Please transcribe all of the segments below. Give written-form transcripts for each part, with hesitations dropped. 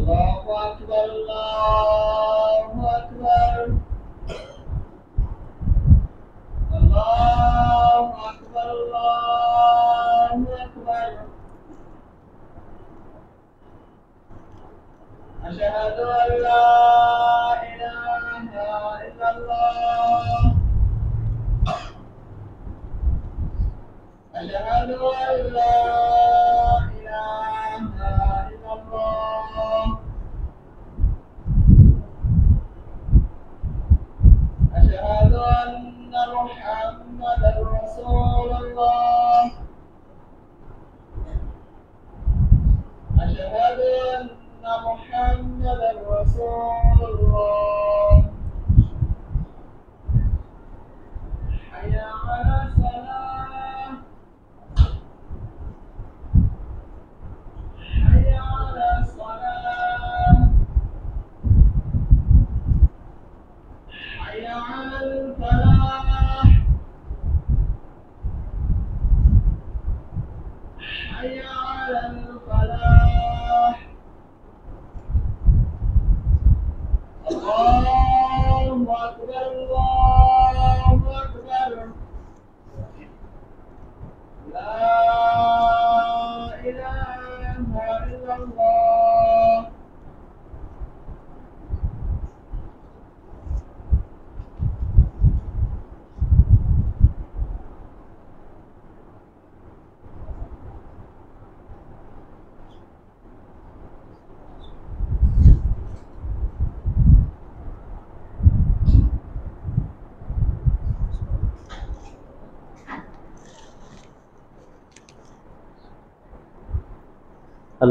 الله أكبر الله أكبر الله أكبر الله أكبر أشهد أن لا إله إلا الله أشهد أن لا إله إلا الله أشهد أن محمدا رسول الله أشهد أن محمدا رسول الله حي على الصلاة حي على الصلاة حي على الفلاح حي على الفلاح الله أكبر الله أكبر لا إله إلا الله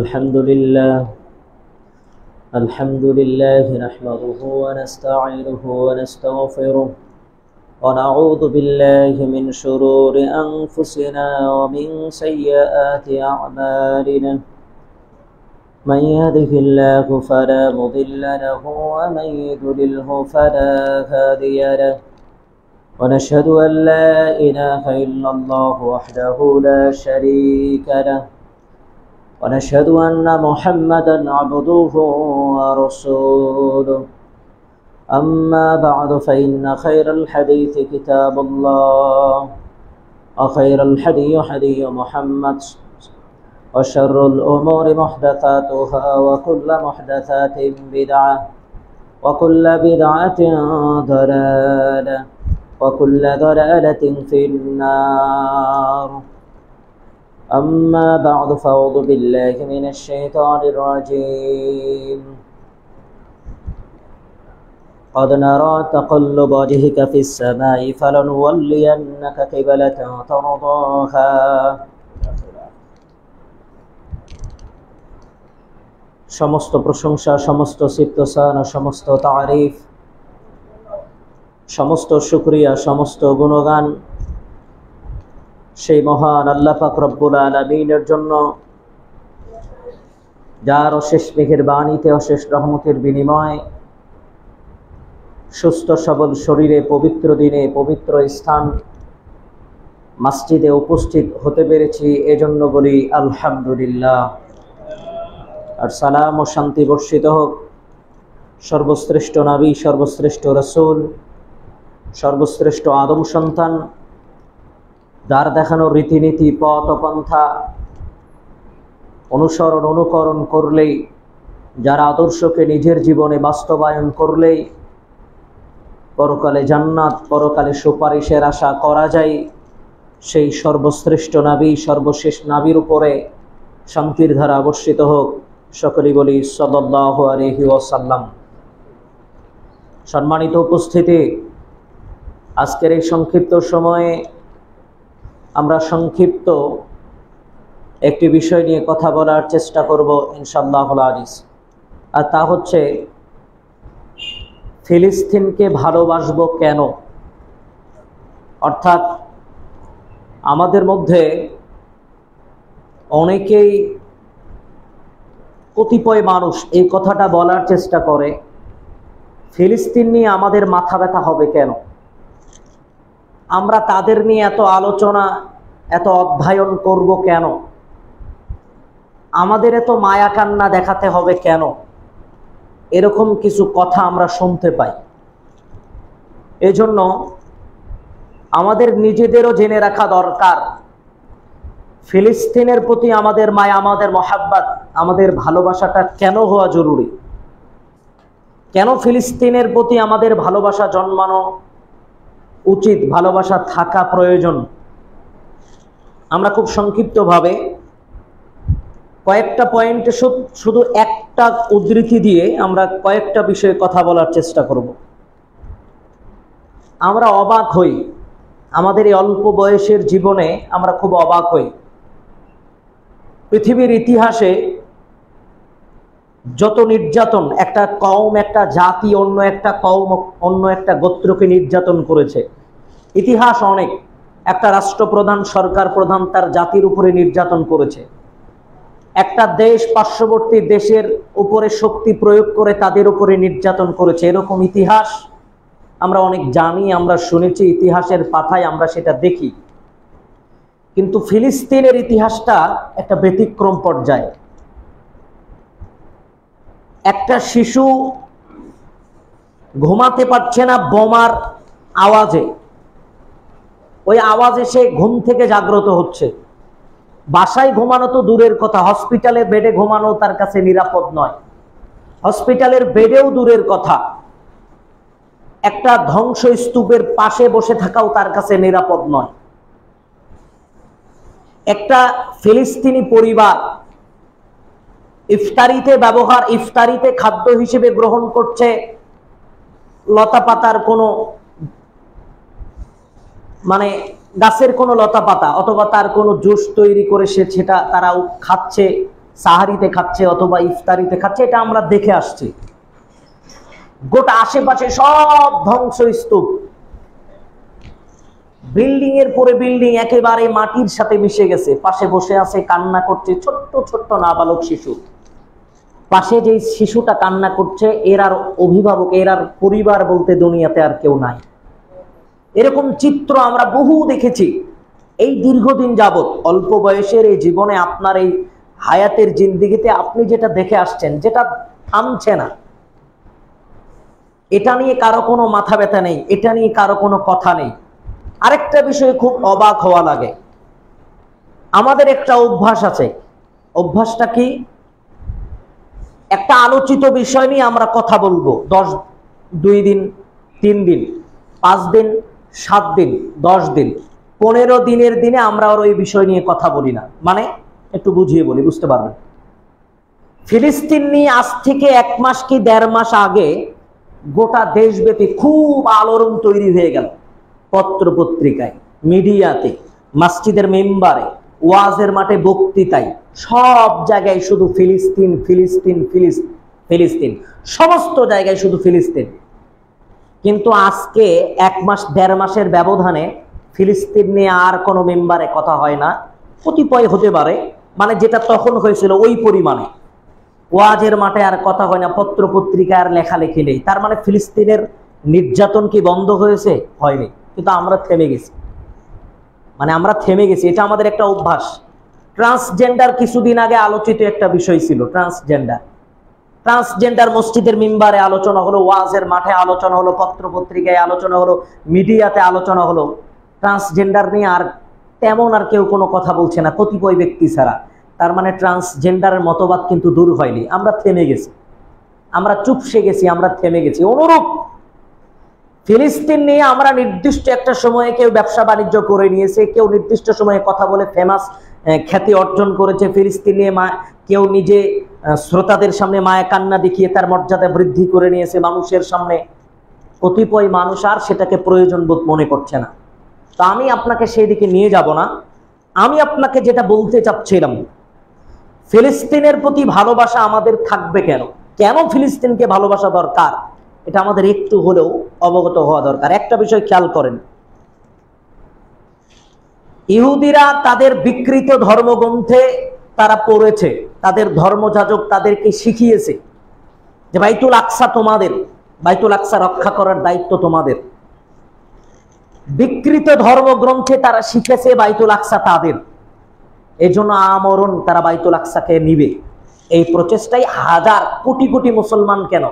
الحمد لله نحمده ونستعينه ونستغفره ونعوذ بالله من شرور أنفسنا ومن سيئات أعمالنا من يهده الله فلا مضل له ومن يضلله فلا هادي له ونشهد أن لا إله إلا الله وحده لا شريك له ونشهد أن محمدا عبده ورسوله أما بعد فإن خير الحديث كتاب الله وخير الحدي حدي محمد وشر الأمور محدثاتها وكل محدثات بدعة وكل بدعة ضلالة وكل ضلالة في النار أما بعد فأعوذ بالله من الشيطان الرجيم قد نرى تقلب وجهك في السماء فلنولينك قبلة ترضاها সমস্ত প্রশংসা সমস্ত সিফতসান সমস্ত তারিফ সমস্ত শুকরিয়া সমস্ত গুণগান সেই মহান আল্লাহ পাক রব্বুল আলামিনের জন্য যার অশেষ মেহেরবানিতে অশেষ রহমতের বিনিময়ে সুস্থ সবল শরীরে পবিত্র দিনে পবিত্র স্থান মসজিদে উপস্থিত হতে পেরেছি এজন্য বলি আলহামদুলিল্লাহ। আর সালাম ও শান্তি বর্ষিত হোক সর্বশ্রেষ্ঠ নবী সর্বশ্রেষ্ঠ রাসূল সর্বশ্রেষ্ঠ আদম সন্তান যার দেখানো রীতিনীতি পথ পন্থা অনুসরণ অনুকরণ করলেই যার আদর্শকে নিজের জীবনে বাস্তবায়ন করলেই পরকালে জান্নাত পরকালে সুপারিশের আশা করা যায় সেই সর্বশ্রেষ্ঠ নবী সর্বশেষ নবীর উপরে শান্তির ধারা বর্ষিত হোক সকলেই বলি সাল্লাল্লাহু আলাইহি ওয়াসাল্লাম। সম্মানিত উপস্থিতি, আজকের এই সংক্ষিপ্ত সময়ে আমরা সংক্ষিপ্ত একটি বিষয় নিয়ে কথা বলার চেষ্টা করব ইনশাআল্লাহুল আজিজ। আর তা হচ্ছে ফিলিস্তিনকে ভালোবাসবো কেন। অর্থাৎ আমাদের মধ্যে অনেকেই কতিপয় মানুষ এই কথাটা বলার চেষ্টা করে ফিলিস্তিন নিয়ে আমাদের মাথা ব্যথা হবে কেন, আমরা তাদের নিয়ে এত আলোচনা এত অধ্যয়ন করব কেন, আমাদের এত মায়া কান্না দেখাতে হবে কেন। এরকম কিছু কথা আমরা শুনতে পাই। এজন্য আমাদের নিজেদেরও জেনে রাখা দরকার, ফিলিস্তিনের প্রতি আমাদের মায়া, আমাদের মহাব্বত, আমাদের ভালোবাসাটা কেন হওয়া জরুরি, কেন ফিলিস্তিনের প্রতি আমাদের ভালোবাসা জন্মানো উচিত, ভালোবাসা থাকা প্রয়োজন। আমরা খুব সংক্ষিপ্তভাবে কয়েকটা পয়েন্টে শুধু একটা উদ্ধৃতি দিয়ে আমরা কয়েকটা বিষয়ে কথা বলার চেষ্টা করব। আমরা অবাক হই, আমাদের এই অল্প বয়সের জীবনে আমরা খুব অবাক হই। পৃথিবীর ইতিহাসে যত নির্যাতন একটা কওম, একটা জাতি অন্য একটা কওম, অন্য একটা গোত্রকে নির্যাতন করেছে, ইতিহাস অনেক। একটা রাষ্ট্রপ্রধান, সরকার প্রধান তার জাতির উপরে নির্যাতন করেছে। একটা দেশ পার্শ্ববর্তী দেশের উপরে শক্তি প্রয়োগ করে তাদের উপরে নির্যাতন করেছে। এরকম ইতিহাস আমরা অনেক জানি, আমরা শুনেছি, ইতিহাসের পাতায় আমরা সেটা দেখি। কিন্তু ফিলিস্তিনের ইতিহাসটা একটা ব্যতিক্রম পর্যায়ে। একটা শিশু ঘুমাতে পারছে না বোমার আওয়াজে, ওই আওয়াজে সে ঘুম থেকে জাগ্রত হচ্ছে। বাসায় ঘুমানো তো দূরের কথা, হসপিটালের বেডে ঘুমানো তার কাছে নিরাপদ নয়। হসপিটালের বেডেও দূরের কথা, একটা ধ্বংসস্তূপের পাশে বসে থাকাও তার কাছে নিরাপদ নয়। একটা ফিলিস্তিনি পরিবার ইফতারিতে খাদ্য হিসেবে গ্রহণ করছে লতা পাতার কোনো, মানে গাছের কোনো লতা পাতা, অথবা তার কোনো জুস তৈরি করে সেটা তারাও খাচ্ছে, সাহারিতে খাচ্ছে অথবা ইফতারিতে খাচ্ছে। এটা আমরা দেখে আসছি। গোটা আশেপাশে সব ধ্বংসস্তূপ, বিল্ডিং এর পরে বিল্ডিং একেবারে মাটির সাথে মিশে গেছে। পাশে বসে আছে, কান্না করছে ছোট্ট ছোট্ট নাবালক শিশু। পাশে যে শিশুটা কান্না করছে, এর আর অভিভাবক, এর আর পরিবার বলতে দুনিয়াতে আর কেউ নাই। এরকম চিত্র আমরা বহু দেখেছি এই দীর্ঘদিন যাবত। অল্প বয়সের এই জীবনে, আপনার এই হায়াতের জিন্দিগিতে আপনি যেটা দেখে আসছেন, যেটা থামছে না, এটা নিয়ে কারো কোনো মাথা ব্যথা নেই, এটা নিয়ে কারো কোনো কথা নেই। আরেকটা বিষয়ে খুব অবাক হওয়া লাগে, আমাদের একটা অভ্যাস আছে। অভ্যাসটা কি? একটা আলোচিত বিষয় নিয়ে আমরা কথা বলবো 2 দিন, 3 দিন, 5 দিন, 7 দিন, 10 দিন, 15 দিনের দিনে আমরা আর ওই বিষয় নিয়ে কথা বলি না। মানে একটু বুঝিয়ে বলি, বুঝতে পারবেন। ফিলিস্তিন নিয়ে আজ থেকে 1 মাস কি 1.5 মাস আগে গোটা দেশব্যাপী খুব আলোড়ন তৈরি হয়ে গেল। পত্র পত্রিকায়, মিডিয়াতে, মসজিদের মেম্বারে, ওয়াজের মাঠে, বক্তৃতায়, সব জায়গায় শুধু ফিলিস্তিন ফিলিস্তিন ফিলিস্তিন, সমস্ত জায়গায় শুধু ফিলিস্তিন। কিন্তু আজকে 1 মাস 1.5 মাসের ব্যবধানে ফিলিস্তিন নিয়ে আর কোনো মেম্বারে কথা হয় না। কতিপয় হতে পারে, মানে যেটা তখন হয়েছিল ওই পরিমাণে। ওয়াজের মাঠে আর কথা হয় না, পত্র পত্রিকায় আর লেখালেখি নেই। তার মানে ফিলিস্তিনের নির্যাতন কি বন্ধ হয়েছে? হয়নি। কিন্তু আমরা থেমে গেছি, মানে আমরা থেমে গেছি। এটা আমাদের একটা অভ্যাস। ট্রান্সজেন্ডার কিছুদিন আগে আলোচিত একটা বিষয় ছিল। ট্রান্সজেন্ডার মসজিদের মিম্বারে আলোচনা হলো, ওয়াজের মাঠে আলোচনা হলো, পত্র পত্রিকায় আলোচনা হলো, মিডিয়াতে আলোচনা হলো। ট্রান্সজেন্ডার নিয়ে আর তেমন আর কেউ কোনো কথা বলছে না, কতিপয় ব্যক্তি ছাড়া। তার মানে ট্রান্সজেন্ডারের মতবাদ কিন্তু দূর হয়নি। আমরা থেমে গেছি, আমরা চুপসে গেছি, আমরা থেমে গেছি। অনুরূপ ফিলিস্তিন নিয়ে আমরা নির্দিষ্ট একটা সময়ে কেউ ব্যবসা বাণিজ্য করে নিয়েছে, কেউ নির্দিষ্ট সময়ে কথা বলে ফেমাস খ্যাতি অর্জন করেছে। ফিলিস্তিন নিয়ে কেউ নিজে শ্রোতাদের সামনে মায়া কান্না দেখিয়ে তার মর্যাদা বৃদ্ধি করে নিয়েছে মানুষের সামনে। কতিপয় মানুষ আর সেটাকে প্রয়োজন বোধ মনে করছে না। তা আমি আপনাকে সেই দিকে নিয়ে যাব না। আমি আপনাকে যেটা বলতে চাচ্ছিলাম, ফিলিস্তিনের প্রতি ভালোবাসা আমাদের থাকবে কেন, কেন ফিলিস্তিনকে ভালোবাসা দরকার, এটা আমাদের একটু হলেও অবগত হওয়া দরকার। একটা বিষয় খেয়াল করেন, ইহুদিরা তাদের বিকৃত ধর্মগ্রন্থে তারা পড়েছে, তাদের ধর্মযাজক তাদেরকে শিখিয়েছে যে বাইতুল আকসা তোমাদের, বাইতুল আকসা রক্ষা করার দায়িত্ব তোমাদের। বিকৃত ধর্মগ্রন্থে তারা শিখেছে বাইতুল আকসা তাদের, এই জন্য আমরণ তারা বাইতুল আকসাকে নিবে। এই প্রচেষ্টাই হাজার কোটি কোটি মুসলমান, কেন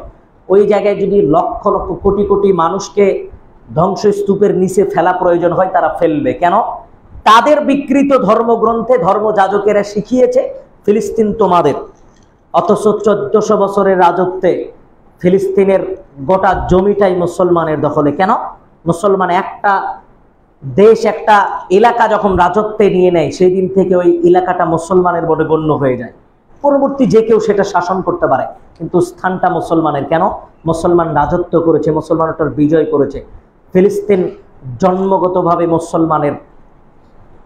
ওই জায়গায় যদি লক্ষ লক্ষ কোটি কোটি মানুষকে ধ্বংসস্তূপের নিচে ফেলা প্রয়োজন হয়, তারা ফেলবে। কেন? তাদের বিকৃত ধর্মগ্রন্থে ধর্মযাজকেরা শিখিয়েছে ফিলিস্তিন তোমাদের। অথচ 1400 বছরের রাজত্বে ফিলিস্তিনের গোটা জমিটাই মুসলমানের দখলে। কেন? মুসলমান একটা দেশ, একটা এলাকা যখন রাজত্বে নিয়ে নেয়, সেই দিন থেকে ওই এলাকাটা মুসলমানের বলে গণ্য হয়ে যায়। পরবর্তী যে কেউ সেটা শাসন করতে পারে, কিন্তু স্থানটা মুসলমানের। কেন? মুসলমান রাজত্ব করেছে, মুসলমান ওটার বিজয় করেছে। ফিলিস্তিন জন্মগতভাবে মুসলমানের।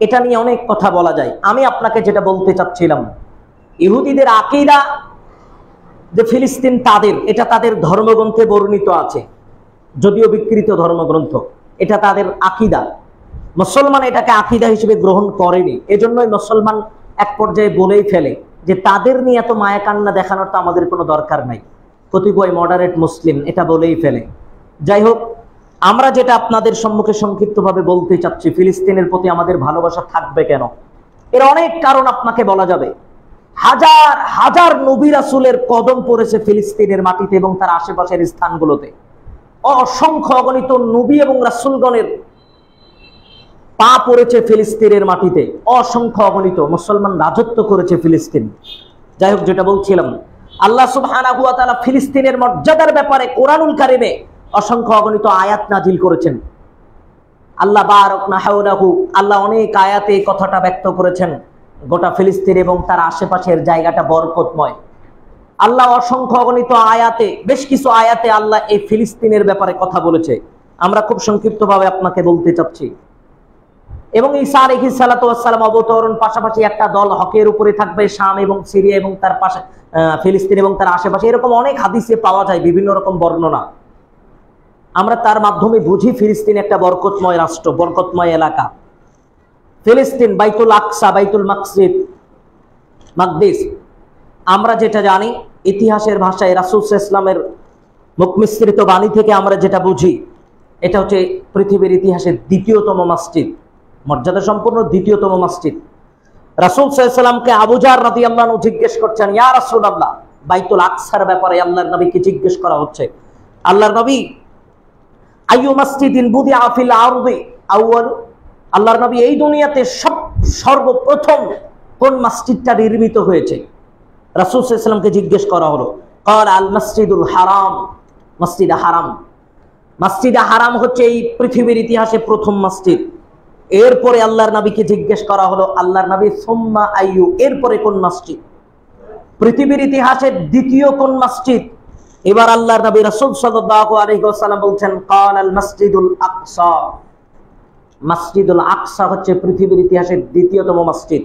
এটা নিয়ে অনেক কথা বলা যায়। আমি আপনাকে যেটা বলতে চাচ্ছিলাম, ইহুদিদের আকীদা যে ফিলিস্তিন তাদের, এটা তাদের ধর্মগ্রন্থে বর্ণিত আছে, যদিও বিকৃত ধর্মগ্রন্থ, এটা তাদের আকীদা। মুসলমান এটাকে আকীদা হিসেবে গ্রহণ করেনি। এজন্যই মুসলমান এক পর্যায়ে বলেই ফেলে যে তাদের নিয়ে এত মায়া কান্না দেখানোর তো আমাদের কোনো দরকার নাই। কতিপয় মডারেট মুসলিম এটা বলেই ফেলে। যাই হোক, আমরা যেটা আপনাদের সম্মুখে সংক্ষিপ্তভাবে বলতে চাচ্ছি, ফিলিস্তিনের প্রতি আমাদের ভালোবাসা থাকবে কেন, এর অনেক কারণ আপনাকে বলা যাবে। হাজার হাজার নবী রাসূলের কদম পড়েছে ফিলিস্তিনের মাটিতে এবং তার আশেপাশের স্থানগুলোতে। অসংখ্য অগণিত নবী এবং রাসূলগণের পা পড়েছে ফিলিস্তিনের মাটিতে, অসংখ্য অগণিত। মুসলমান রাজত্ব করেছে ফিলিস্তিন। যাই হোক, যেটা বলছিলাম, আল্লাহ সুবহানাহু ওয়া তাআলা ফিলিস্তিনের মর্যাদার ব্যাপারে কোরআনুল কারিমে অসংখ্য অগণিত আয়াত নাজিল করেছেন। আল্লাহ বারাকনা হাওলাহু, আল্লাহ অনেক আয়াতে এই কথাটা ব্যক্ত করেছেন, গোটা ফিলিস্তিন এবং তার আশেপাশের জায়গাটা বরকতময়। আল্লাহ অসংখ্য অগণিত আয়াতে, বেশ কিছু আয়াতে আল্লাহ এই ফিলিস্তিনের ব্যাপারে কথা বলেছে। আমরা খুব সংক্ষিপ্তভাবে আপনাকে বলতে চাচ্ছি। এবং ঈসা আলাইহিস সালাতু ওয়াস সালাম অবতরণ, পাশাপাশি একটা দল হকের উপরে থাকবে, শাম এবং সিরিয়া এবং তার পাশে ফিলিস্তিন এবং তার আশেপাশে, এরকম অনেক হাদিসে পাওয়া যায় বিভিন্ন রকম বর্ণনা। আমরা তার মাধ্যমে বুঝি ফিলিস্তিন একটা বরকতময় রাষ্ট্র, বরকতময় এলাকা। ফিলিস্তিন, বাইতুল আকসা, বাইতুল মাকদিস, আমরা যেটা জানি ইতিহাসের ভাষায় রাসূল সাল্লাল্লাহু আলাইহি ওয়াসাল্লামের মুখ মিশ্রিত বাণী থেকে আমরা যেটা বুঝি, এটা হচ্ছে পৃথিবীর ইতিহাসের দ্বিতীয়তম মসজিদ, মর্যাদা সম্পন্ন দ্বিতীয়তম মসজিদ। রাসূল সাল্লাল্লাহু আলাইহি ওয়াসাল্লামকে আবু জার রাদিয়াল্লাহু আনহু জিজ্ঞেস করছেন, ইয়া রাসূলুল্লাহ, বাইতুল আকসার ব্যাপারে আল্লাহর নবীকে জিজ্ঞেস করা হচ্ছে। আল্লাহর নবী, আইয়ু মাসজিদিন বুদিআ ফিল আরদি আউয়াল, আল্লাহর নবী, এই দুনিয়াতে সর্বপ্রথম কোন মসজিদটা নির্মিত হয়েছে? রাসূল সাল্লাল্লাহু আলাইহি ওয়াসাল্লামকে জিজ্ঞেস করা হলো। ক্বাল আল মসজিদুল হারাম, মসজিদে হারাম। মসজিদে হারাম হচ্ছে এই পৃথিবীর ইতিহাসে প্রথম মসজিদ। এরপরে আল্লাহর নবীকে জিজ্ঞেস করা হলো, আল্লাহর নবী, সুম্মা আইয়ু, এরপরে কোন মসজিদ? পৃথিবীর ইতিহাসে দ্বিতীয় কোন মসজিদ? এবার আল্লাহর নবী রাসূল সাল্লাল্লাহু আলাইহি ওয়াসাল্লাম বলছেন, ক্বাল আল মসজিদুল আকসা। মসজিদুল আকসা হচ্ছে পৃথিবীর ইতিহাসের দ্বিতীয়তম মসজিদ,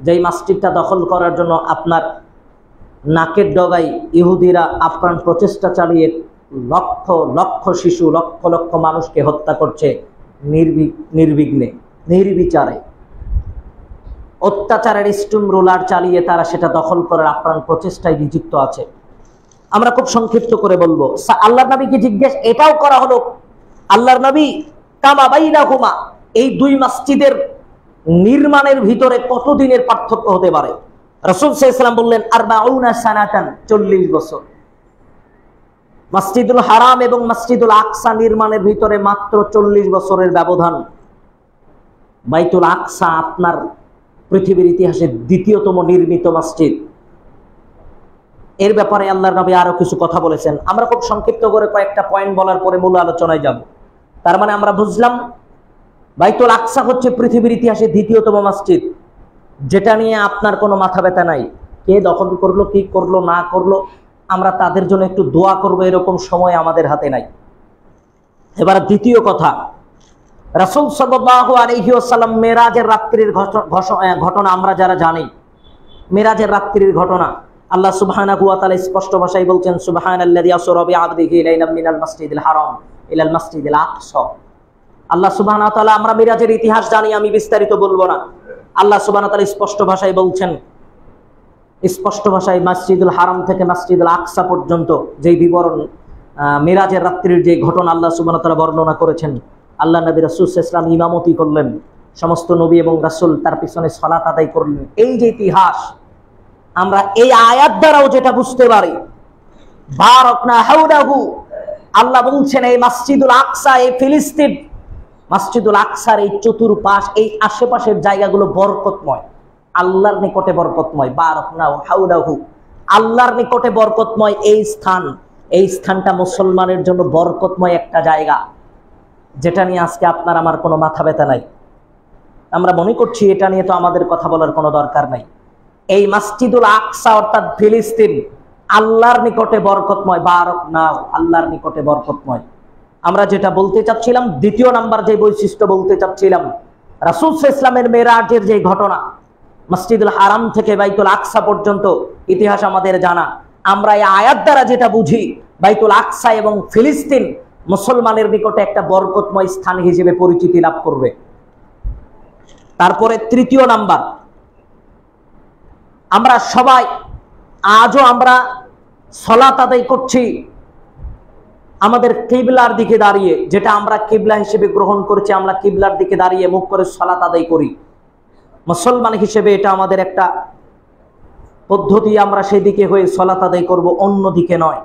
যেই মসজিদটা দখল করার জন্য আপনার নাকের ডগায় ইহুদিরা আপ্রাণ প্রচেষ্টা চালিয়ে লক্ষ লক্ষ শিশু, লক্ষ লক্ষ মানুষকে হত্যা করছে নির্বিঘ্নে, নির্বিচারে। অত্যাচারের স্টিম রোলার চালিয়ে তারা সেটা দখল করার আপ্রাণ প্রচেষ্টায় নিযুক্ত আছে। আমরা খুব সংক্ষিপ্ত করে বলবো। আল্লাহর নবীকে জিজ্ঞেস এটাও করা হলো, আল্লাহর নবী, কামা বাইনাহুমা, এই দুই মসজিদের নির্মাণের ভিতরে কতদিনের পার্থক্য হতে পারে? রাসূল সাল্লাল্লাহু আলাইহি ওয়াসাল্লাম বললেন, 40 সানাতান, 40 বছর। মসজিদুল হারাম এবং মসজিদুল আকসা নির্মাণের ভিতরে মাত্র 40 বছরের ব্যবধান। বাইতুল আকসা আপনার পৃথিবীর ইতিহাসে দ্বিতীয়তম নির্মিত মসজিদ। এর ব্যাপারে আল্লাহর নবী আরো কিছু কথা বলেছেন। আমরা খুব সংক্ষিপ্ত করে কয়েকটা পয়েন্ট বলার পরে মূল আলোচনায় যাব। তার মানে আমরা বুঝলাম বাইতুল আকসা হচ্ছে পৃথিবীর ইতিহাসে দ্বিতীয়তম মসজিদ, যেটা নিয়ে আপনার কোনো মাথা ব্যথা নাই। কে দখল করলো, কি করলো না করলো, আমরা তাদের জন্য একটু দোয়া করবো, এরকম সময় আমাদের হাতে নাই। এবার দ্বিতীয় কথা, রাসূল সাল্লাল্লাহু আলাইহি ওয়াসাল্লাম মেরাজের রাত্রির ঘটনা আমরা যারা জানি, মেরাজের রাত্রির ঘটনা আল্লাহ সুবহানাহু ওয়া তাআলা স্পষ্ট ভাষায় বলছেন, সুবহানাল্লাযী আসরা বিআবদিহি লাইলাম মিনাল মাসজিদিল হারাম ইলাল মাসজিদিল আকসা। আল্লাহ সুবহানাহু ওয়া তাআলা, আমরা মিরাজের ইতিহাস জানি, আমি বিস্তারিত বলবো না। আল্লাহ সুবহানাহু ওয়া তাআলা স্পষ্ট ভাষায় বলছেন, স্পষ্ট ভাষায় মসজিদুল হারাম থেকে মসজিদুল আকসা পর্যন্ত যেই বিবরণ, মিরাজের রাত্রির যে ঘটনা আল্লাহ সুবহানাহু ওয়া তাআলা বর্ণনা করেছেন। আল্লাহ নবী রাসূল সাল্লাল্লাহু আলাইহি ওয়াসাল্লাম ইমামতি করলেন, সমস্ত নবী এবং রাসূল তার পিছনে সালাত আদায় করলেন। এই যে ইতিহাস, আমরা এই আয়াত দ্বারাও যেটা বুঝতে পারি, বারাকনা হাওলাহু, আল্লাহ বলছেন এই মসজিদুল আকসা, এই ফিলিস্তিন মসজিদুল আকসার এই চতুর্পাশ, এই আশেপাশের জায়গাগুলো বরকতময়, আল্লাহর নিকটে বরকতময়। বারাকনা হাওলাহু, আল্লাহর নিকটে বরকতময় এই স্থান। এই স্থানটা মুসলমানের জন্য বরকতময় একটা জায়গা, যেটা নিয়ে আজকে আপনার আমার কোনো মাথা ব্যথা নাই। আমরা মনে করছি এটা নিয়ে তো আমাদের কথা বলার কোনো দরকার নাই। এই মসজিদুল আকসা অর্থাৎ ফিলিস্তিন আল্লাহর নিকটে বরকতময়। বারাকনা, আল্লাহর নিকটে বরকতময়। আমরা যেটা বলতে চাচ্ছিলাম, দ্বিতীয় নাম্বার যে বৈশিষ্ট্য বলতে চাচ্ছিলাম, রাসূল সাল্লাল্লাহু আলাইহি ওয়াসাল্লামের মেরাজের যে ঘটনা, মসজিদুল হারাম থেকে বাইতুল আকসা পর্যন্ত ইতিহাস আমাদের জানা। আমরা এই আয়াত দ্বারা যেটা বুঝি, বাইতুল আকসা এবং ফিলিস্তিন মুসলমানের নিকটে একটা বরকতময় স্থান হিসেবে পরিচিতি লাভ করবে। তারপরে তৃতীয় নাম্বার, আমরা সবাই আজও আমরা সালাত আদায় করছি আমাদের কিবলার দিকে দাঁড়িয়ে, যেটা আমরা কিবলা হিসেবে গ্রহণ করেছি। আমরা কিবলার দিকে দাঁড়িয়ে মুখ করে সালাত আদায় করি। মুসলমান হিসেবে এটা আমাদের একটা পদ্ধতি, আমরা সেই দিকে হয়ে সালাত আদায় করব, অন্য দিকে নয়।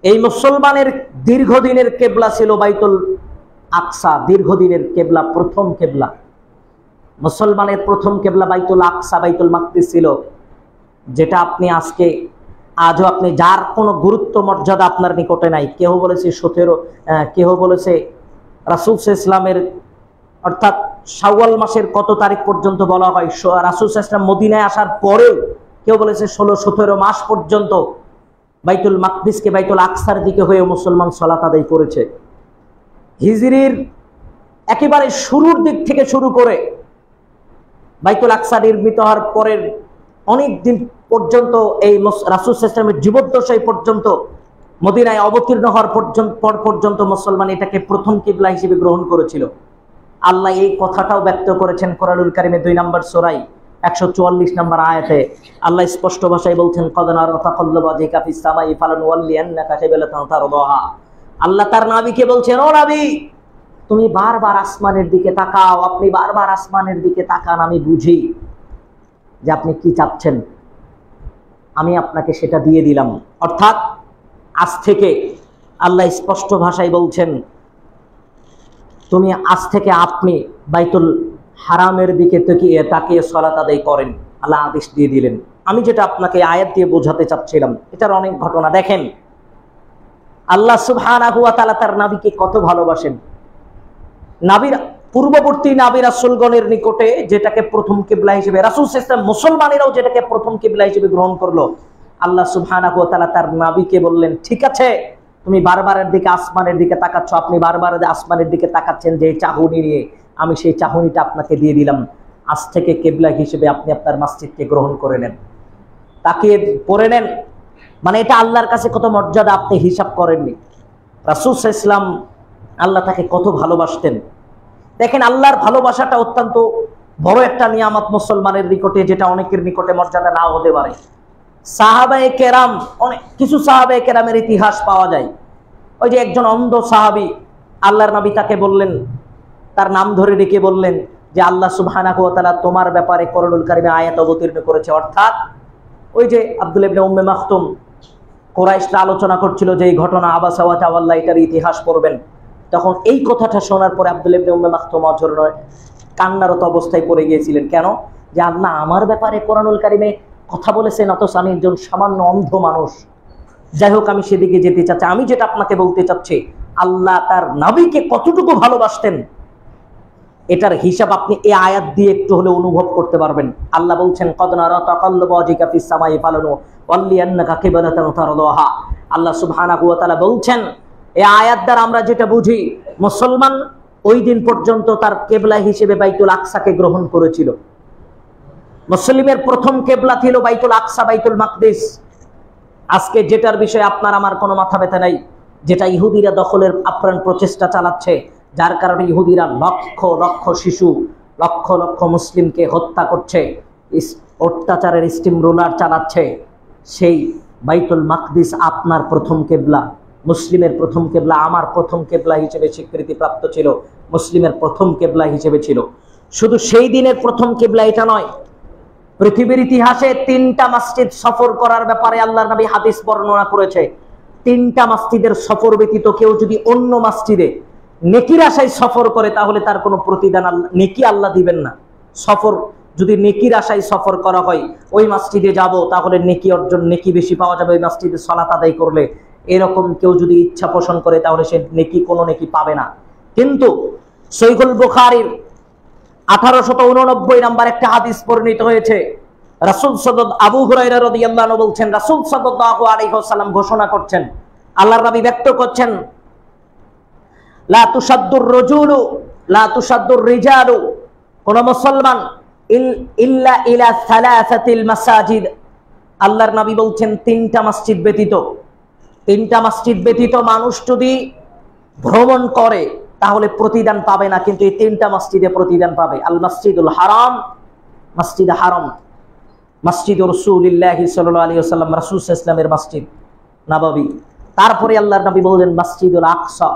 এই মুসলমানের দীর্ঘদিনের কেবলা ছিল বাইতুল আকসা, দীর্ঘদিনের কেবলা, প্রথম কেবলা। মুসলমানের প্রথম কেবলা বাইতুল আকসা, বাইতুল মাকদিস ছিল, যেটা আপনি আজকে আজও আপনি যার কোনো গুরুত্ব মর্যাদা আপনার নিকটে নাই। কেউ বলেছে 17, কেউ বলেছে রাসূল সাল্লাল্লাহু আলাইহি ওয়াসাল্লামের অর্থাৎ শাওয়াল মাসের কত তারিখ পর্যন্ত বলা হয়, রাসূল সাল্লাল্লাহু আলাইহি ওয়াসাল্লাম মদিনায় আসার পরেও কেউ বলেছে 16-17 মাস পর্যন্ত বাইতুল মাকদিসকে বাইতুল আকসার দিকে হয়ে মুসলমান সালাত আদায় করেছে। হিজরির একেবারে শুরুর দিক থেকে শুরু করে বাইতুল আকসা নির্মিত হওয়ার পরের অনেক দিন পর্যন্ত, এই রাসূল সাল্লাল্লাহু আলাইহি ওয়াসাল্লামের জীবদ্দশায় পর্যন্ত, মদিনায় অবতীর্ণ হওয়ার পর পর্যন্ত মুসলমান এটাকে প্রথম কিবলা হিসেবে গ্রহণ করেছিল। আল্লাহ এই কথাটাও ব্যক্ত করেছেন কোরআনুল কারীমে 2 নম্বর সূরায় 144 নম্বর আয়াতে। আল্লাহ স্পষ্ট ভাষায় বলছেন, কদ নারা তাকাল্লুবা ওয়াজহিকা ফিস সামাই ফালানুওয়াল্লিয়ান্নাকা কিবলাতান তারদাহা। আল্লাহ তার নবীকে বলছেন, ও নবী, তুমি বারবার আসমানের দিকে তাকাও, আপনি বারবার আসমানের দিকে তাকান, আমি বুঝি যে আপনি কি চাচ্ছেন, আমি আপনাকে সেটা দিয়ে দিলাম। অর্থাৎ আজ থেকে আল্লাহ স্পষ্ট ভাষায় বলছেন, তুমি আজ থেকে আপনি বাইতুল হারামের দিকে তাকিয়ে সালাত আদায় করেন। আল্লাহ আদেশ দিয়ে দিলেন। আমি যেটা আপনাকে আয়াত দিয়ে বোঝাতে চাচ্ছিলাম, এটার অনেক ঘটনা দেখেন। আল্লাহ সুবহানাহু ওয়া তাআলা তার নবীকে কত ভালোবাসেন। নবীর পূর্ববর্তী নবী রাসূলগণের নিকটে যেটাকে প্রথম কিবলা হিসেবে, রাসূল সাল্লাল্লাহু আলাইহি ওয়াসাল্লাম মুসলমানেরাও যেটাকে প্রথম কিবলা হিসেবে গ্রহণ করলো, আল্লাহ সুবহানাহু ওয়া তাআলা তার নবীকে বললেন, ঠিক আছে, তুমি বারবারের দিকে আসমানের দিকে তাকাচ্ছ, আপনি বারবার আসমানের দিকে তাকাচ্ছেন যে চাহনি নিয়ে, আমি সেই চাহনিটা আপনাকে দিয়ে দিলাম। আজ থেকে কিবলা হিসেবে আপনি আপনার মসজিদকে গ্রহণ করে নেন, তাকিয়ে পড়ে নেন। মানে এটা আল্লাহর কাছে কত মর্যাদা আপনি হিসাব করেননি। রাসূল সাল্লাল্লাহু আলাইহি ওয়াসাল্লাম আল্লাহ তাকে কত ভালোবাসতেন। দেখেন, আল্লাহর ভালোবাসাটা অত্যন্ত বড় একটা নিয়ামত মুসলমানের নিকটে, যেটা অনেকের নিকটে মর্যাদা নাও হতে পারে। সাহাবায়ে কেরাম, অনেক কিছু সাহাবায়ে কেরামের ইতিহাস পাওয়া যায়। ওই যে একজন অন্ধ সাহাবী, আল্লাহর নবী তাকে বললেন, তার নাম ধরে ডেকে বললেন যে আল্লাহ সুবহানাহু ওয়া তাআলা তোমার ব্যাপারে কোরআনুল কারীমে আয়াত অবতীর্ণ করেছে। অর্থাৎ ওই যে আব্দুল্লাহ ইবনে উম্মে মাকতুম, কুরাইশরা আলোচনা করছিল যে এই ঘটনা, আবাসা ওয়া তাওয়াল্লা, এটার ইতিহাস পড়বেন। তখন এই কথাটা শোনার পরে আব্দুল্লাহ ইবনে উম্মে মাকতুম অঝরে কান্নারত অবস্থায় পড়ে গিয়েছিলেন। কেন? যে আল্লাহ আমার ব্যাপারে কোরআনুল কারীমে কথা বলেছেন, অথচ আমি একজন সামান্য অন্ধ মানুষ। যাই হোক, আমি সেদিকে যেতে চাচ্ছি। আমি যেটা আপনাকে বলতে চাচ্ছি, আল্লাহ তার নবীকে কতটুকু ভালোবাসতেন, এটার হিসাব আপনি এই আয়াত দিয়ে একটু হলে অনুভব করতে পারবেন। আল্লাহ বলছেন, কদ নারা তাকাল্লুবা ওয়াজহিকা ফিস সামাই ফালানুওয়াল্লিয়ান্নাকা কিবলাতান তারদাহা। আল্লাহ সুবহানাহু ওয়া তাআলা বলছেন, এই আয়াত দ্বারা আমরা যেটা বুঝি, মুসলমান ওই দিন পর্যন্ত তার কেবলা হিসেবে বাইতুল আকসাকে গ্রহণ করেছিল। মুসলিমের প্রথম কেবলা ছিল বাইতুল আকসা, বাইতুল মাকদিস। আজকে যেটার বিষয়ে আপনার আমার কোনো মাথা ব্যথা নাই, যেটা ইহুদিরা দখলের আপ্রাণ প্রচেষ্টা চালাচ্ছে, যার কারণে ইহুদিরা লক্ষ লক্ষ শিশু, লক্ষ লক্ষ মুসলিমকে হত্যা করছে, অত্যাচারের স্টিম রোলার চালাচ্ছে, সেই বাইতুল মাকদিস আপনার প্রথম কেবলা, মুসলিমের প্রথম কেবলা, আমার প্রথম কেবলা হিসেবে স্বীকৃতিপ্রাপ্ত ছিল, মুসলিমের প্রথম কেবলা হিসেবে ছিল। শুধু সেই দিনের প্রথম কেবলা এটা নয়, পৃথিবীর ইতিহাসে 3টা মসজিদ সফর করার ব্যাপারে আল্লাহর নবী হাদিস বর্ণনা করেছে। 3টা মসজিদের সফর ব্যতীত কেউ যদি অন্য মসজিদে নেকির আশায় সফর করে তাহলে তার কোনো প্রতিদান নেকি আল্লাহ দিবেন না। সফর যদি নেকির আশায় সফর করা হয়, ওই মসজিদে যাব তাহলে নেকি অর্জন, নেকি বেশি পাওয়া যাবে ওই মসজিদে সালাত আদায় করলে, এরকম কেউ যদি ইচ্ছা পোষণ করে তাহলে সে নেকি কোনো নেকি পাবে না। কিন্তু সহিহুল বুখারীর 1889 নাম্বার একটা হাদিস বর্ণিত হয়েছে। রাসূল আবু হুরায়রা রাদিয়াল্লাহু আনহু বলছেন, রাসূল সাল্লাল্লাহু আলাইহি ওয়াসাল্লাম ঘোষণা করছেন, আল্লাহর নবী ব্যক্ত করছেন, লা তুসাদ্দুর রাজুলু লা তুসাদ্দুর রিজালু, কোন মুসলমান ইল্লা ইলা সালাসাতিল মাসাজিদ, আল্লাহর নবী বলছেন 3টা মসজিদ ব্যতীত, 3টা মসজিদ ব্যতীত মানুষ যদি ভ্রমণ করে তাহলে প্রতিদান পাবে না, কিন্তু এই 3টা মসজিদে প্রতিদান পাবে। আল মসজিদুল হারাম, মসজিদ হারাম, মসজিদ রাসূলুল্লাহ সাল্লাল্লাহু আলাইহি ওয়াসাল্লাম, রাসূল সাল্লাল্লাহু আলাইহি ওয়াসাল্লামের মসজিদ নববী। তারপরে আল্লাহর নবী বললেন মসজিদুল আকসা,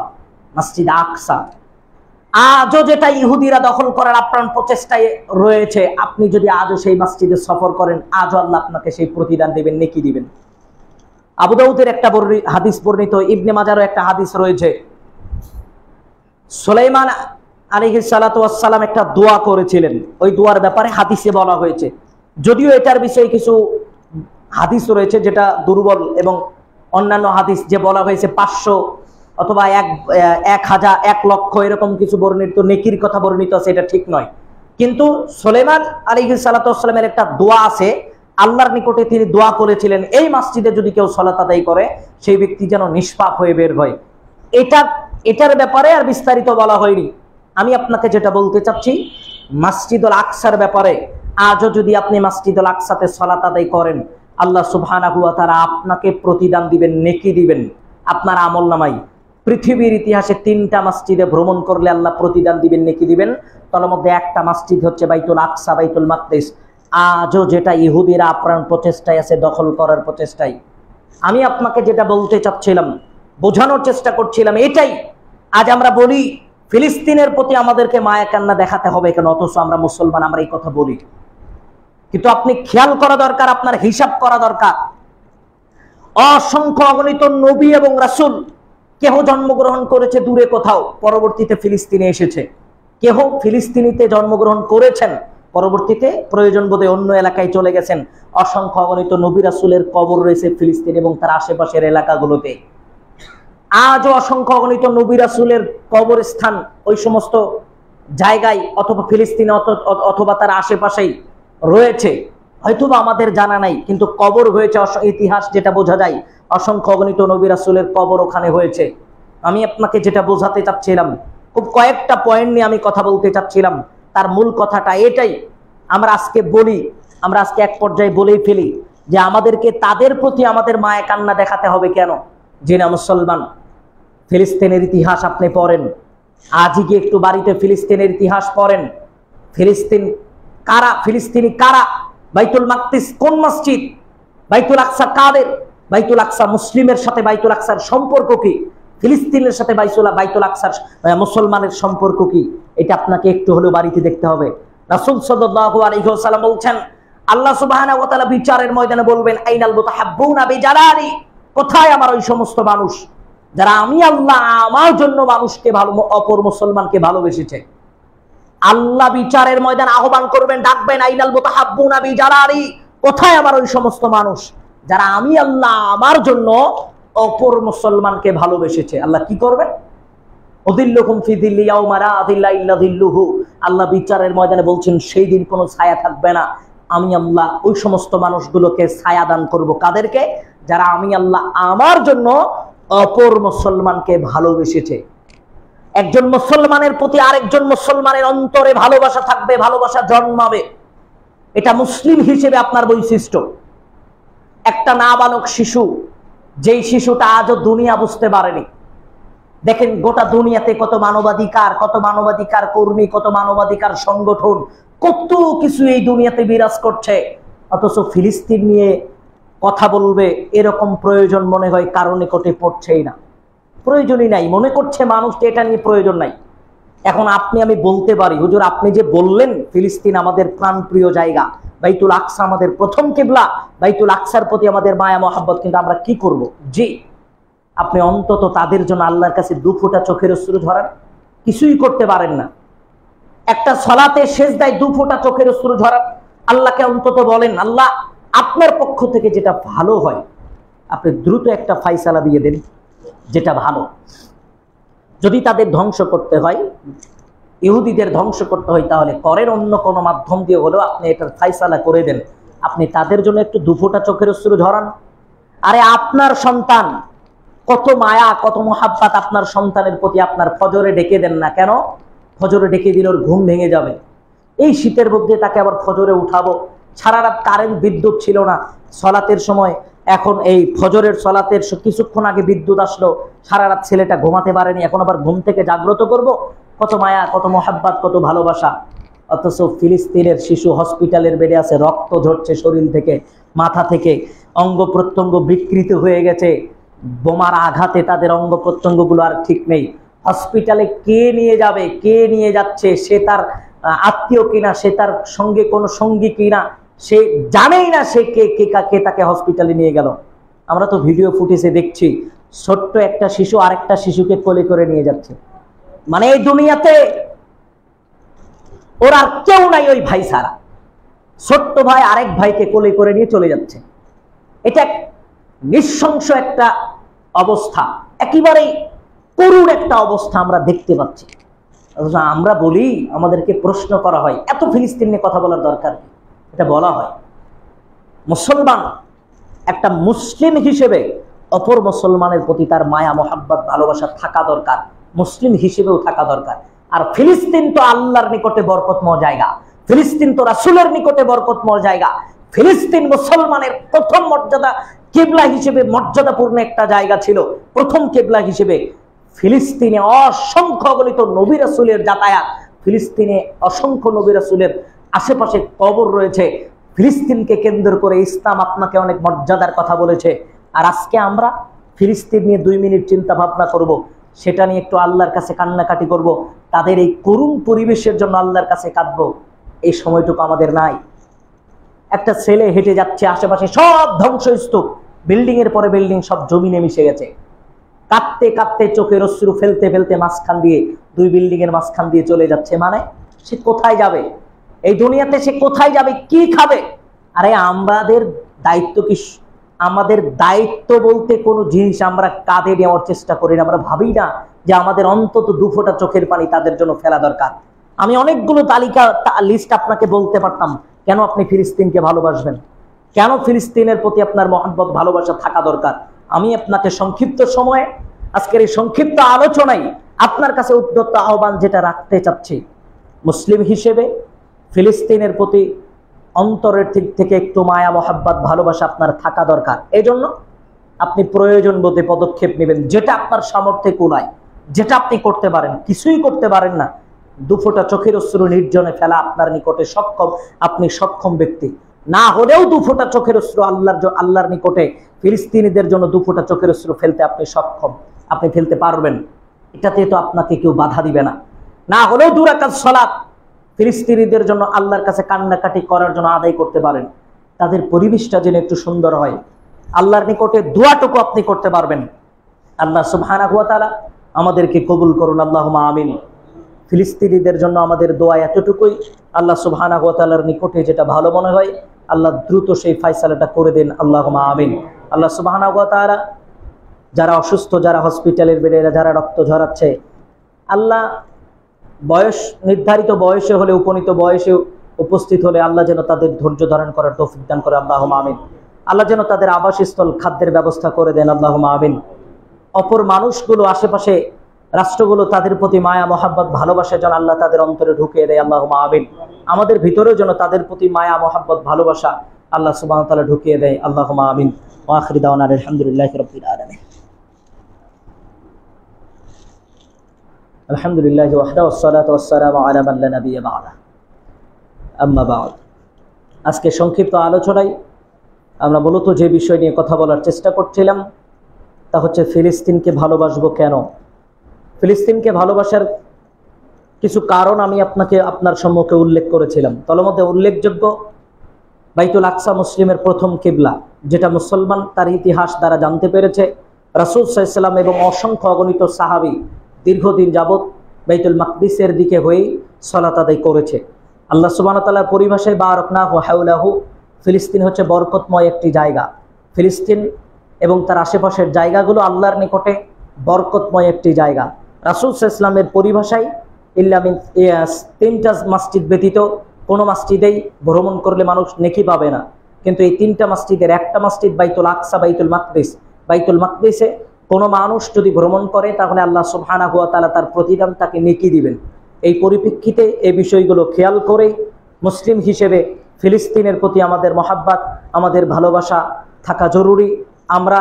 মসজিদ আকসা। আজও যেটা ইহুদিরা দখল করার আপ্রাণ প্রচেষ্টায় রয়েছে, আপনি যদি আজও সেই মসজিদে সফর করেন, আজও আল্লাহ আপনাকে সেই প্রতিদান দিবেন, নেকি দিবেন। আবু দাউদের একটা হাদিস বর্ণিত, ইবনে মাজারও একটা হাদিস রয়েছে। সুলাইমান আলাইহিস সালাতু ওয়াস সালাম একটা দোয়া করেছিলেন, ওই দোয়ার ব্যাপারে হাদিসে বলা হয়েছে। যদিও এটার বিষয়ে কিছু হাদিস রয়েছে যেটা দুর্বল, এবং অন্যান্য হাদিস যে বলা হয়েছে 500 অথবা 1000 1 লক্ষ এরকম কিছু বর্ণিত নেকির কথা বর্ণিত আছে, এটা ঠিক নয়। কিন্তু সুলাইমান আলাইহিস সালাতু ওয়াস সালামের একটা দোয়া আছে, আল্লাহর নিকটে তিনি দোয়া করেছিলেন এই মসজিদে যদি কেউ সালাত আদায় করে সেই ব্যক্তি যেন নিষ্পাপ হয়ে বের হয়। এটার ব্যাপারে আর বিস্তারিত বলা হয়নি। আমি আপনাকে যেটা বলতে চাচ্ছি, মসজিদুল আকসার ব্যাপারে আজও যদি আপনি মসজিদুল আকসাতে সালাত আদায় করেন, আল্লাহ সুবহানাহু ওয়া তাআলা আপনাকে প্রতিদান দিবেন, নেকি দিবেন আপনার আমলনামায়। পৃথিবীর ইতিহাসে 3টা মসজিদে ভ্রমণ করলে আল্লাহ প্রতিদান দিবেন, নেকি দিবেন। তার মধ্যে একটা মসজিদ হচ্ছে বাইতুল আকসা, বাইতুল মাকদিস। আজও যেটা ইহুদিরা আপ্রাণ প্রচেষ্টায় আছে, দখল করার প্রচেষ্টায়। আমি আপনাকে যেটা বলতে চাচ্ছিলাম, বোঝানোর চেষ্টা করছিলাম এটাই। আজ আমরা বলি ফিলিস্তিনের প্রতি আমাদেরকে মায়া কান্না দেখাতে হবে কেন, অথচ আমরা মুসলমান, আমরা এই কথা বলি। কিন্তু আপনি খেয়াল করা দরকার, আপনার হিসাব করা দরকার। অসংখ্য অগণিত নবী এবং রাসূল, কেহ জন্মগ্রহণ করেছে দূরে কোথাও, পরবর্তীতে ফিলিস্তিনে এসেছে। কেহ ফিলিস্তিনিতে জন্মগ্রহণ করেছেন, পরবর্তীতে প্রয়োজন বোধে অন্য এলাকায় চলে গেছেন। অসংখ্য অগণিত নবী রাসূলের কবর রয়েছে ফিলিস্তিন এবং তার আশেপাশের এলাকাগুলোতে। আজও অসংখ্য অগণিত নবী রাসূলের কবরস্থান ওই সমস্ত জায়গায়, অথবা ফিলিস্তিনে অথবা তার আশেপাশেই রয়েছে, হয়তোবা আমাদের জানা নাই, কিন্তু কবর হয়েছে। ইতিহাস যেটা বোঝা যায়, অসংখ্য অগণিত নবী রাসূলের কবর ওখানে হয়েছে। আমি আপনাকে যেটা বোঝাতে চাচ্ছিলাম, খুব কয়েকটা পয়েন্ট নিয়ে আমি কথা বলতে চাচ্ছিলাম। তার মূল কথাটা এটাই, আমরা আজকে বলি, আমরা আজকে এক পর্যায়ে বলেই ফেলি যে আমাদেরকে তাদের প্রতি আমাদের মায়া কান্না দেখাতে হবে কেন, যে না মুসলমান। ফিলিস্তিনের ইতিহাস আপনি পড়েন, আজই গিয়ে একটু বাড়িতে ফিলিস্তিনের ইতিহাস পড়েন। ফিলিস্তিন কারা, ফিলিস্তিনি কারা, বাইতুল মাকদিস কোন মসজিদ, বাইতুল আকসা কাদের, বাইতুল আকসা মুসলিমের সাথে বাইতুল আকসার সম্পর্ক কি, ফিলিস্তিনের সাথে বাইতুল আকসার মুসলমানের সম্পর্ক কি, এটা আপনাকে একটু হলেও বাড়িতে দেখতে হবে। রাসূল সাল্লাল্লাহু আলাইহি ওয়াসাল্লাম বলছেন, আল্লাহ সুবহানাহু ওয়া তাআলা বিচারের ময়দানে বলবেন, আইনাল মুতাহাব্বুনা বিজালালি, কোথায় আমার ওই সমস্ত মানুষ যারা আমি আল্লাহ আমার জন্য মানুষকে ভালো, অপর মুসলমানকে ভালোবেসেছে। আল্লাহ বিচারের ময়দান আহ্বান করবেন, ডাকবেন, আইনাল মুতাহাব্বুনা বিজালালি, কোথায় আমার ওই সমস্ত মানুষ যারা আমি আল্লাহ আমার জন্য অপর মুসলমানকে ভালোবেসেছে। আল্লাহ কি করবেন? উযিল্লুকুম ফি যিল্লি ইয়াওমা লা যিল্লা ইল্লা যিল্লুহু, আল্লাহ বিচারের ময়দানে বলছেন সেই দিন কোনো ছায়া থাকবে না, আমি আল্লাহ ওই সমস্ত মানুষগুলোকে ছায়া দান করব। কাদেরকে? যারা আমি আল্লাহ আমার জন্য অপর মুসলমানকে ভালোবেসেছে। একজন মুসলমানের প্রতি আরেকজন মুসলমানের অন্তরে ভালোবাসা থাকবে, ভালোবাসা জন্মাবে, এটা মুসলিম হিসেবে আপনার বৈশিষ্ট্য। একটা নাবালক শিশু, যেই শিশুটা আজও দুনিয়া বুঝতে পারেনি, দেখেন গোটা দুনিয়াতে কত মানবাধিকার কর্মী, কত মানবাধিকার সংগঠন, কত কিছু এই দুনিয়াতে বিরাজ করছে, অথচ ফিলিস্তিন নিয়ে কথা বলবে এরকম প্রয়োজন মনে হয় কারো নিকটে পড়ছেই না। প্রয়োজনই নাই, মনে করছে মানুষ এটা নিয়ে প্রয়োজন নাই। এখন আপনি আমি বলতে পারি, হুজুর আপনি যে বললেন ফিলিস্তিন আমাদের প্রাণপ্রিয় জায়গা, বাইতুল আকসা আমাদের প্রথম কিবলা, বাইতুল আকসার প্রতি আমাদের মায়া মহাব্বত, কিন্তু আমরা কি করব? জি, আপনি অন্তত তাদের জন্য আল্লাহর কাছে 2 ফোঁটা চোখের অশ্রু ঝরান। কিছুই করতে পারেন না, একটা সালাতে সেজদায় 2 ফোঁটা চোখের অশ্রু ঝরান। আল্লাহকে অন্তত বলেন, আল্লাহ আপনার পক্ষ থেকে যেটা ভালো হয় আপনি দ্রুত একটা ফাইসালা দিয়ে দেন, যেটা ভালো। যদি তাদের ধ্বংস করতে হয়, ইহুদিদের ধ্বংস করতে হয়, তাহলে করেন, অন্য কোনো মাধ্যম দিয়ে হলেও আপনি এটার ফাইসালা করে দেন। আপনি তাদের জন্য একটু 2 ফোঁটা চোখের অশ্রু ঝরান। আরে আপনার সন্তান, কত মায়া কত মোহাব্বত আপনার সন্তানের প্রতি, আপনার ফজরে ডেকে দেন না কেন? ফজরে ডেকে দিলে ওর ঘুম ভেঙে যাবে। এই শীতের মধ্যে তাকে আবার ফজরে উঠাবো, সারা রাত কারেন্ট বিদ্যুৎ ছিল না, সলাতের সময়, এখন এই ফজরের সলাতের কিছুক্ষণ আগে বিদ্যুৎ আসলো, সারা রাত ছেলেটা ঘুমাতে পারেনি, এখন আবার ঘুম থেকে জাগ্রত করব। কত মায়া কত মোহাব্বত কত ভালোবাসা। অথচ ফিলিস্তিনের শিশু হসপিটালের বেডে আছে, রক্ত ঝরছে শরীর থেকে, মাথা থেকে, অঙ্গ প্রত্যঙ্গ বিকৃত হয়ে গেছে, বোমার আঘাতে তাদের অঙ্গ প্রত্যঙ্গগুলো আর ঠিক নেই। হসপিটালে কে নিয়ে যাবে, কে নিয়ে যাচ্ছে, সে তার আত্মীয় কিনা, সে তার সঙ্গে কোনো সঙ্গী কিনা, সে জানেই না সে কে তাকে হসপিটালে নিয়ে গেল। আমরা তো ভিডিও ফুটেজে দেখছি, ছোট্ট একটা শিশু আরেকটা শিশুকে কোলে করে নিয়ে যাচ্ছে। মানে এই দুনিয়াতে ওর আর কেউ নাই ওই ভাই ছাড়া, ছোট্ট ভাই আরেক ভাইকে কোলে করে নিয়ে চলে যাচ্ছে। এটা নৃশংস একটা অবস্থা, একেবারেই করুণ একটা অবস্থা আমরা দেখতে পাচ্ছি। আমরা বলি, আমাদেরকে প্রশ্ন করা হয়, এত ফিলিস্তিন নিয়ে কথা বলার দরকার কি? এটা বলা হয়, মুসলমান একটা মুসলিম হিসেবে অপর মুসলমানের প্রতি তার মায়া মোহাব্বত ভালোবাসা থাকা দরকার, মুসলিম হিসেবেও থাকা দরকার। আর ফিলিস্তিন তো আল্লাহর নিকটে বরকতময় জায়গা, ফিলিস্তিন তো রাসূলের নিকটে বরকতময় জায়গা, ফিলিস্তিন মুসলমানের প্রথম মর্যাদা কিবলা হিসেবে মর্যাদাপূর্ণ একটা জায়গা ছিল, প্রথম কিবলা হিসেবে। ফিলিস্তিনে অসংখ্য অগণিত নবী রাসূলের যাতায়াত, ফিলিস্তিনে অসংখ্য নবী রাসূলের আশেপাশে কবর রয়েছে। ফিলিস্তিনকে কেন্দ্র করে ইসলাম আপনাকে অনেক মর্যাদার কথা বলেছে। আর আজকে আমরা ফিলিস্তিন নিয়ে 2 মিনিট চিন্তা ভাবনা করব, সেটা নিয়ে একটু আল্লাহর কাছে কান্নাকাটি করব, তাদের এই করুণ পরিবেশের জন্য আল্লাহর কাছে কাঁদবো, এই সময়টুকু আমাদের নাই। একটা ছেলে হেঁটে যাচ্ছে, আশেপাশে সব ধ্বংসস্তূপ, বিল্ডিং এর পরে বিল্ডিং, সব জমিনে মিশে গেছে। কাঁদতে কাঁদতে চোখের অশ্রু ফেলতে ফেলতে মাঝখান দিয়ে, 2 বিল্ডিং এর মাঝখান দিয়ে চলে যাচ্ছে। মানে সে কোথায় যাবে? এই দুনিয়াতে সে কোথায় যাবে, কি খাবে? আরে আমাদের দায়িত্ব কি? আমাদের দায়িত্ব বলতে কোনো জিনিস আমরা কাঁধে নেওয়ার চেষ্টা করি না, আমরা ভাবি না যে আমাদের অন্তত 2 ফোঁটা চোখের পানি তাদের জন্য ফেলা দরকার। আমি অনেকগুলো তালিকা লিস্ট আপনাকে বলতে পারতাম, কেন আপনি ফিলিস্তিনকে ভালোবাসবেন, কেন ফিলিস্তিনের প্রতি আপনার মহব্বত ভালোবাসা থাকা দরকার। আমি আপনাকে সংক্ষিপ্ত সময়ে আজকের এই সংক্ষিপ্ত আলোচনায় আপনার কাছে উদ্যত আহ্বান যেটা রাখতে চাচ্ছি, মুসলিম হিসেবে ফিলিস্তিনের প্রতি অন্তরের দিক থেকে একটু মায়া মহাব্বত ভালোবাসা আপনার থাকা দরকার। এই জন্য আপনি প্রয়োজন বোধে পদক্ষেপ নেবেন, যেটা আপনার সামর্থ্যে কুলায়, যেটা আপনি করতে পারেন। কিছুই করতে পারেন না, 2 ফোঁটা চোখের অশ্রু নির্জনে ফেলা আপনার নিকটে সক্ষম, আপনি সক্ষম ব্যক্তি। না হলেও 2 ফোঁটা চোখের অশ্রু আল্লাহর নিকটে ফিলিস্তিনিদের জন্য 2 ফোঁটা চোখের অশ্রু ফেলতে আপনি সক্ষম, আপনি ফেলতে পারবেন। এটাতে তো আপনাকে কেউ বাধা দিবে না। না হলেও 2 রাকাত সালাত ফিলিস্তিনিদের জন্য আল্লাহর কাছে কান্নাকাটি করার জন্য আদায় করতে পারেন, তাদের পরিবেশটা যেন একটু সুন্দর হয়। আল্লাহর নিকটে দোয়াটুকু আপনি করতে পারবেন। আল্লাহ সুবহানাহু ওয়া তাআলা আমাদেরকে কবুল করুন, আল্লাহুম্মা আমিন। ফিলিস্তিনিদের জন্য আমাদের দোয়া এতটুকুই, আল্লাহ সুবহানাহু ওয়া তাআলার নিকটে যেটা ভালো মনে হয় আল্লাহ দ্রুত সেই ফয়সালাটা করে দেন, আল্লাহুম্মা আমিন। আল্লাহ সুবহানাহু ওয়া তাআলা যারা অসুস্থ, যারা হসপিটালের বেডে, যারা রক্ত ঝরাচ্ছে, আল্লাহ বয়স নির্ধারিত বয়সে হলে, উপনীত বয়সে উপস্থিত হলে আল্লাহ যেন তাদের ধৈর্য ধারণ করার তৌফিক দান করে, আল্লাহুম্মা আমিন। আল্লাহ যেন তাদের আবাসস্থল খাদ্যের ব্যবস্থা করে দেন, আল্লাহুম্মা আমিন। অপর মানুষগুলো, আশেপাশে রাষ্ট্রগুলো তাদের প্রতি মায়া মহাব্বত ভালোবাসা যেন আল্লাহ তাদের অন্তরে ঢুকিয়ে দেয়, আল্লাহুম্মা আমিন। আমাদের ভিতরেও যেন তাদের প্রতি মায়া মহাব্বত ভালোবাসা আল্লাহ সুবহানাহু ওয়া তাআলা ঢুকিয়ে দেয়, আল্লাহুম্মা আমিন। ওয়া আখিরু দাওয়ানা আলহামদুলিল্লাহি রাব্বিল আলামিন। আলহামদুলিল্লাহি ওয়াহদাহু ওয়াসসালাতু ওয়াসসালামু আলা মান লা নাবিয়্যা বা'দা, আম্মা বা'দ। আজকে সংক্ষিপ্ত আলোচনায় আমরা মূলত যে বিষয় নিয়ে কথা বলার চেষ্টা করছিলাম তা হচ্ছে ফিলিস্তিনকে ভালোবাসবো কেন। ফিলিস্তিনকে ভালোবাসার কিছু কারণ আমি আপনাকে আপনার সম্মুখে উল্লেখ করেছিলাম। তার মধ্যে উল্লেখযোগ্য বাইতুল আকসা মুসলিমের প্রথম কিবলা, যেটা মুসলমান তার ইতিহাস দ্বারা জানতে পেরেছে। রাসূল সাল্লাল্লাহু আলাইহি ওয়াসাল্লাম এবং অসংখ্য অগণিত সাহাবী দীর্ঘদিন যাবত বাইতুল মাকদিসের দিকে হয়ে সালাত আদায় করেছে। আল্লাহ সুবহানাহু ওয়া তাআলার পরিভাষায় বারাকনাহু হাওলাহু, ফিলিস্তিন হচ্ছে বরকতময় একটি জায়গা। ফিলিস্তিন এবং তার আশেপাশের জায়গাগুলো আল্লাহর নিকটে বরকতময় একটি জায়গা। রাসূল সাল্লাল্লাহু আলাইহি ওয়াসাল্লামের পরিভাষায় ইল্লা মিন তিনটা মসজিদ ব্যতীত কোনো মসজিদেই ভ্রমণ করলে মানুষ নেকি পাবে না, কিন্তু এই তিনটা মসজিদের একটা মসজিদ বাইতুল আকসা, বাইতুল মাকদিস। বাইতুল মাকদিসে কোনো মানুষ যদি ভ্রমণ করে তাহলে আল্লাহ সুবহানাহু ওয়া তাআলা তার প্রতিদান তাকে নেকি দিবেন। এই পরিপ্রেক্ষিতে এই বিষয়গুলো খেয়াল করে মুসলিম হিসেবে ফিলিস্তিনের প্রতি আমাদের মহাব্বত, আমাদের ভালোবাসা থাকা জরুরি। আমরা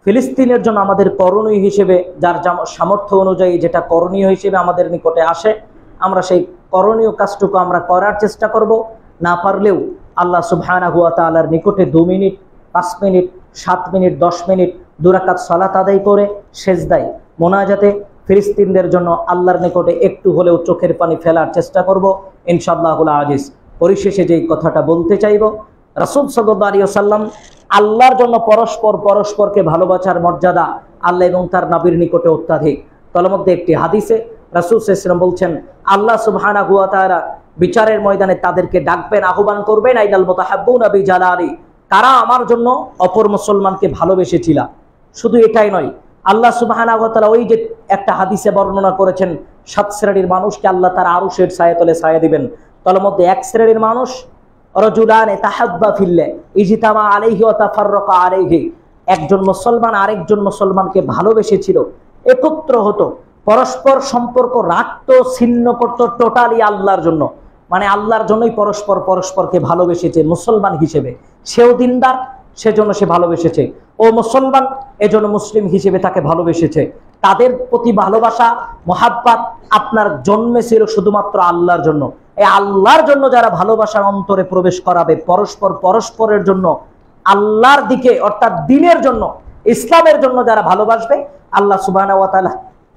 ফিলিস্তিনের জন্য আমাদের করণীয় হিসেবে যার সামর্থ্য অনুযায়ী যেটা করণীয় হিসেবে আমাদের নিকটে আসে, আমরা সেই করণীয় কাজটুকু আমরা করার চেষ্টা করব। না পারলেও আল্লাহ সুবহানাহু ওয়া তাআলার নিকটে 2 মিনিট, 5 মিনিট, 7 মিনিট, 10 মিনিট 2 রাকাত সালাত আদায় করে সেজদায় মোনাজাতে ফিলিস্তিনদের জন্য আল্লাহর নিকটে একটু হলেও চোখের পানি ফেলার চেষ্টা করব ইনশাআল্লাহুল আজিজ। পরিশেষে যেই কথাটা বলতে চাইব, রাসূল সাল্লাল্লাহু আলাইহি ওয়াসাল্লাম আল্লাহর জন্য পরস্পরকে ভালোবাসার মর্যাদা আল্লাহ এবং তার নবীর নিকটে অত্যাধিক। তার মধ্যে একটি হাদিসে রাসূল সাল্লাল্লাহু আলাইহি ওয়াসাল্লাম বলছেন, আল্লাহ সুবহানাহু ওয়া তাআলা বিচারের ময়দানে তাদেরকে ডাকবেন, আহ্বান করবেন, আইনাল মুতাহাব্বুনা বিজালালি, তারা আমার জন্য অপর মুসলমানকে ভালোবেসেছিল। শুধু এটাই নয়, আল্লাহ সুবহানাহু ওয়া তাআলা ওই যে একটা হাদিসে বর্ণনা করেছেন 7 শ্রেণীর মানুষকে আল্লাহ তার আরশের ছায়াতলে ছায়া দিবেন। তার মধ্যে এক শ্রেণীর মানুষ রাজুলান তাহাব্বা ফিল্লাহ ইজতামা আলাইহি ওয়া তাফাররাকা আলাইহি, একজন মুসলমান আরেকজন মুসলমানকে ভালোবেসেছিল, একত্র হতো, পরস্পর সম্পর্ক রাখতো, ছিন্ন করতো টোটালি আল্লাহর জন্য। মানে আল্লাহর জন্যই পরস্পরকে ভালোবেসেছে মুসলমান হিসেবে। সেও দিনদার, সেজন্য সে ভালোবেসেছে, ও মুসলমান এজন্য মুসলিম হিসেবে তাকে ভালোবেসেছে। তাদের প্রতি ভালোবাসা মহাব্বত আপনার জন্মেছিল শুধুমাত্র আল্লাহর জন্য। এই আল্লাহর জন্য যারা ভালোবাসার অন্তরে প্রবেশ করাবে, পরস্পরের জন্য আল্লাহর দিকে অর্থাৎ দ্বীনের জন্য, ইসলামের জন্য যারা ভালোবাসবে, আল্লাহ সুবহানাহু ওয়া তাআলা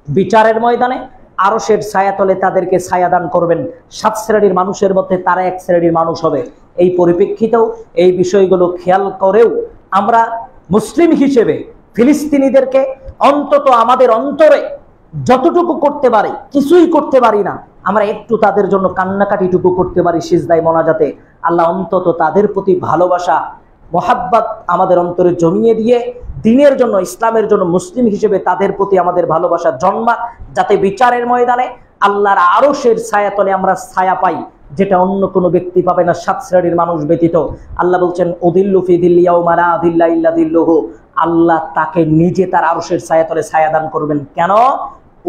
বিচারের ময়দানে আরশের ছায়াতলে তাদেরকে ছায়া দান করবেন। 7 শ্রেণীর মানুষের মধ্যে তারা 1 শ্রেণীর মানুষ হবে। এই পরিপ্রেক্ষিতেও এই বিষয়গুলো খেয়াল করেও আমরা মুসলিম হিসেবে ফিলিস্তিনিদেরকে অন্তত আমাদের অন্তরে যতটুকু করতে পারি, কিছুই করতে পারি না, আমরা একটু তাদের জন্য কান্নাকাটিটুকু করতে পারি সিজদায় মোনাজাতে। আল্লাহ অন্তত তাদের প্রতি ভালোবাসা মহাব্বত আমাদের অন্তরে জমিয়ে দিয়ে দ্বীনের জন্য, ইসলামের জন্য মুসলিম হিসেবে তাদের প্রতি আমাদের ভালোবাসা জন্মা, যাতে বিচারের ময়দানে আল্লাহর আরশের ছায়াতলে আমরা ছায়া পাই, যেটা অন্য কোনো ব্যক্তি পাবে না 7 শ্রেণীর মানুষ ব্যতীত। আল্লাহ বলছেন উদিল্লু ফি দিল্লি ইয়াউমা লা দিল্লা ইল্লা দিল্লুহু, আল্লাহ তাকে নিজে তার আরশের ছায়াতলে ছায়া দান করবেন। কেন?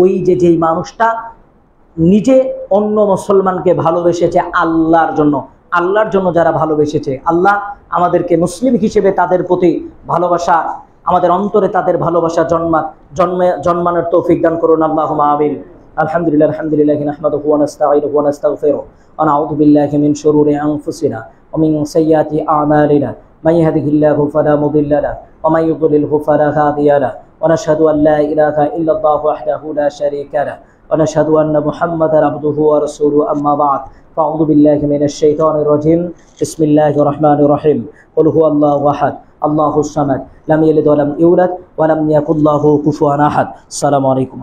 ওই যেই মানুষটা নিজে অন্য মুসলমানকে ভালোবেসেছে আল্লাহর জন্য, আল্লাহর জন্য যারা ভালোবেসেছে, আল্লাহ আমাদেরকে মুসলিম হিসেবে তাদের প্রতি ভালোবাসা, আমাদের অন্তরে তাদের ভালোবাসা জন্মানোর তৌফিক দান করুন। আল্লাহুম্মা আমিন। আলহামদুলিল্লাহ নাহমাদুহু ওয়া নাস্তাঈনুহু ওয়া নাস্তাগফিরুহু ওয়া নাউযু বিল্লাহি মিন শুরুরি আনফুসিনা ওয়া মিন সাইয়্যাতি আ'মালিনা মান ইয়াহদিহিল্লাহু ফালা মুদিল্লা লাহু ওয়া মান ইউদ্লিলহু ফালা হাদিয়া লাহু ওয়া নাশহাদু আন লা ইলাহা ইল্লাল্লাহু ওয়াহদাহু লা শারীকা লাহু ওয়া নাশহাদু আন্না মুহাম্মাদান আবদুহু ওয়া রাসূলুহু আম্মা বা'দ। ফাআউযু বিল্লাহি মিনাশ শাইতানির রাজীম। বিসমিল্লাহির রাহমানির রাহিম। কুল হুয়াল্লাহু আহাদ আল্লাহুস সামাদ লাম ইয়ালিদ ওয়া লাম ইউলাদ ওয়া লাম ইয়াকুল লাহু কুফুয়ান আহাদ। আসসালামু আলাইকুম।